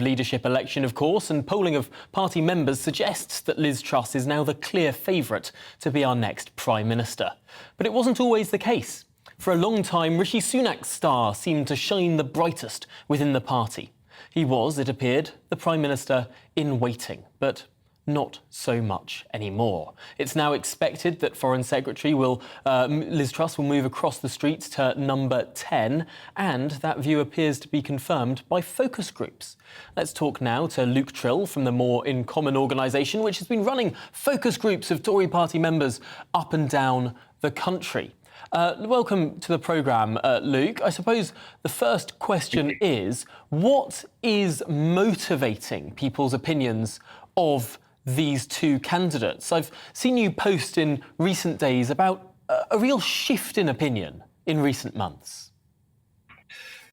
Leadership election, of course, and polling of party members suggests that Liz Truss is now the clear favourite to be our next Prime Minister. But it wasn't always the case. For a long time, Rishi Sunak's star seemed to shine the brightest within the party. He was, it appeared, the Prime Minister in waiting, but not so much anymore. It's now expected that Foreign Secretary Liz Truss will move across the street to number 10, and that view appears to be confirmed by focus groups. Let's talk now to Luke Tryl from the More in Common organisation, which has been running focus groups of Tory party members up and down the country. Welcome to the programme, Luke. I suppose the first question is, what is motivating people's opinions of these two candidates? I've seen you post in recent days about a real shift in opinion in recent months.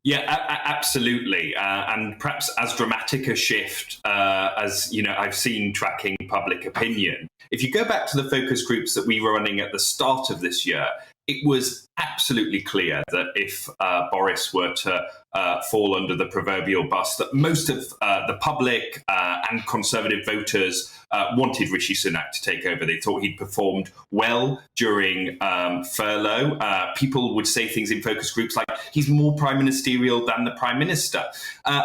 Yeah, absolutely, and perhaps as dramatic a shift as I've seen tracking public opinion. If you go back to the focus groups that we were running at the start of this year, it was absolutely clear that if Boris were to fall under the proverbial bus, that most of the public and Conservative voters wanted Rishi Sunak to take over. They thought he'd performed well during furlough. People would say things in focus groups like, he's more prime ministerial than the Prime Minister.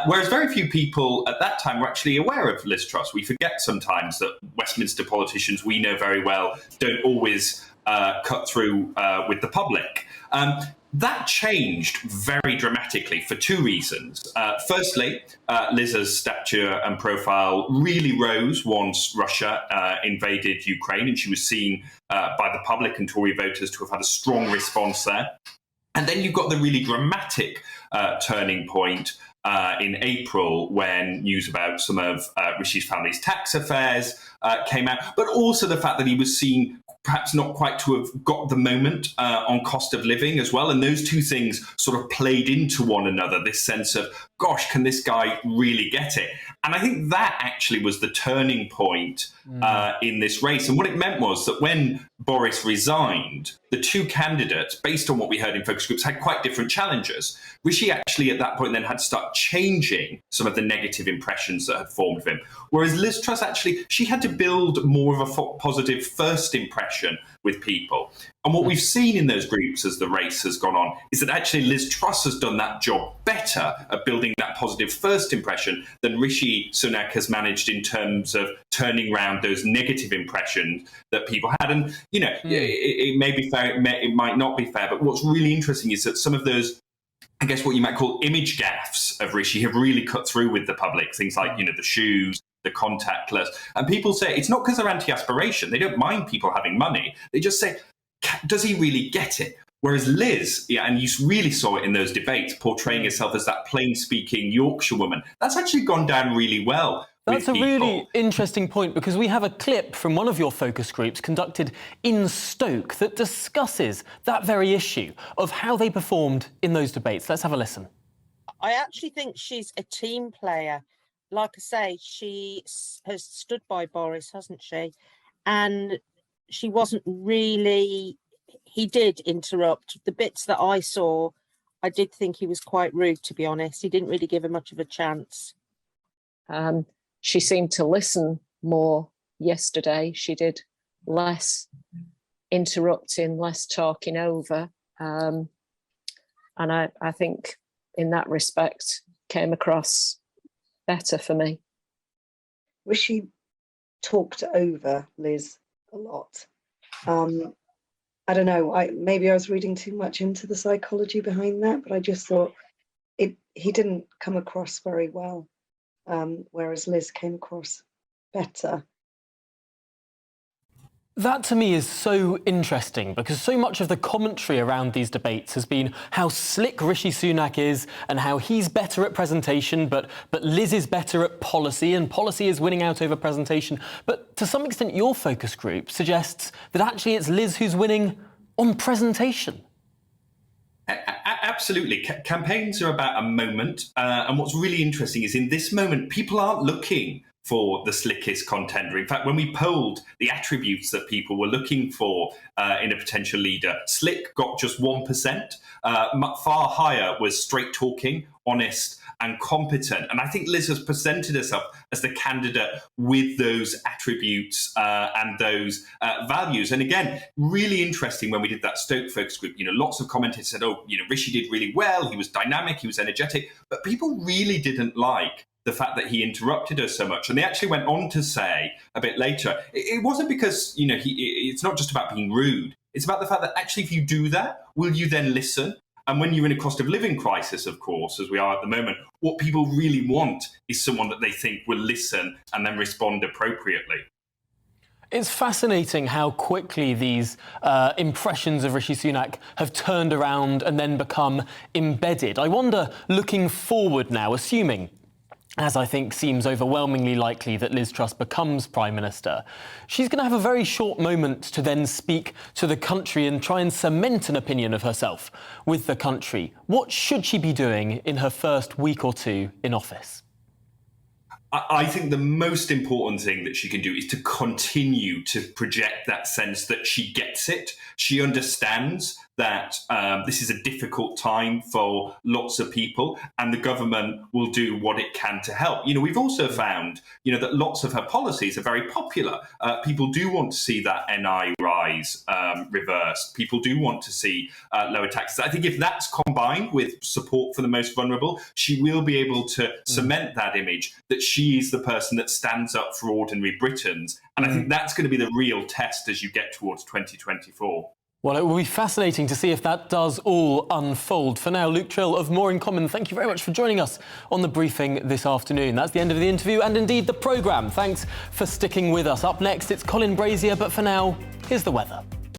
Whereas very few people at that time were actually aware of Liz Truss. We forget sometimes that Westminster politicians we know very well don't always cut through with the public. That changed very dramatically for two reasons. Firstly, Liz's stature and profile really rose once Russia invaded Ukraine, and she was seen by the public and Tory voters to have had a strong response there. And then you've got the really dramatic turning point in April when news about some of Rishi's family's tax affairs came out, but also the fact that he was seen perhaps not quite to have got the moment on cost of living as well. And those two things sort of played into one another, this sense of, gosh, can this guy really get it? And I think that actually was the turning point in this race. And what it meant was that when Boris resigned, the two candidates, based on what we heard in focus groups, had quite different challenges. Rishi actually at that point then had to start changing some of the negative impressions that had formed of him. Whereas Liz Truss actually, she had to build more of a positive first impression with people. And what we've seen in those groups as the race has gone on is that actually Liz Truss has done that job better at building that positive first impression than Rishi Sunak has managed in terms of turning around those negative impressions that people had. And, it may be fair, it might not be fair, but what's really interesting is that some of those, I guess what you might call image gaffes of Rishi have really cut through with the public. Things like, the shoes, the contactless. And people say it's not because they're anti-aspiration. They don't mind people having money. They just say, does he really get it? Whereas Liz, and you really saw it in those debates, portraying herself as that plain-speaking Yorkshire woman, that's actually gone down really well. That's a really interesting point, because we have a clip from one of your focus groups conducted in Stoke that discusses that very issue of how they performed in those debates. Let's have a listen. I actually think she's a team player. Like I say, she has stood by Boris, hasn't she? And she wasn't really... He did interrupt. The bits that I saw, I did think he was quite rude, to be honest. He didn't really give her much of a chance. She seemed to listen more yesterday. She did less interrupting, less talking over. And I think in that respect came across better for me. Rishi talked over Liz a lot. I don't know, maybe I was reading too much into the psychology behind that, but I just thought he didn't come across very well, whereas Liz came across better. That to me is so interesting, because so much of the commentary around these debates has been how slick Rishi Sunak is and how he's better at presentation, but Liz is better at policy, and policy is winning out over presentation. But to some extent, your focus group suggests that actually it's Liz who's winning on presentation. Absolutely. Campaigns are about a moment. And what's really interesting is in this moment, people aren't looking for the slickest contender. In fact, when we polled the attributes that people were looking for in a potential leader, slick got just 1%. Far higher was straight talking, honest, and competent. And I think Liz has presented herself as the candidate with those attributes and those values. And again, really interesting when we did that Stoke focus group, lots of commenters said, Rishi did really well, he was dynamic, he was energetic, but people really didn't like the fact that he interrupted her so much. And they actually went on to say a bit later, it wasn't because, it's not just about being rude. It's about the fact that actually if you do that, will you then listen? And when you're in a cost of living crisis, of course, as we are at the moment, what people really want is someone that they think will listen and then respond appropriately. It's fascinating how quickly these impressions of Rishi Sunak have turned around and then become embedded. I wonder, looking forward now, assuming, as I think seems overwhelmingly likely, that Liz Truss becomes Prime Minister, she's going to have a very short moment to then speak to the country and try and cement an opinion of herself with the country. What should she be doing in her first week or two in office? I think the most important thing that she can do is to continue to project that sense that she gets it. She understands that this is a difficult time for lots of people and the government will do what it can to help. We've also found, that lots of her policies are very popular. People do want to see that NI rise reversed. People do want to see lower taxes. I think if that's combined with support for the most vulnerable, she will be able to cement that image that she is the person that stands up for ordinary Britons. And I think that's going to be the real test as you get towards 2024. Well, it will be fascinating to see if that does all unfold. For now, Luke Tryl of More in Common, thank you very much for joining us on the briefing this afternoon. That's the end of the interview and indeed the programme. Thanks for sticking with us. Up next, it's Colin Brazier, but for now, here's the weather.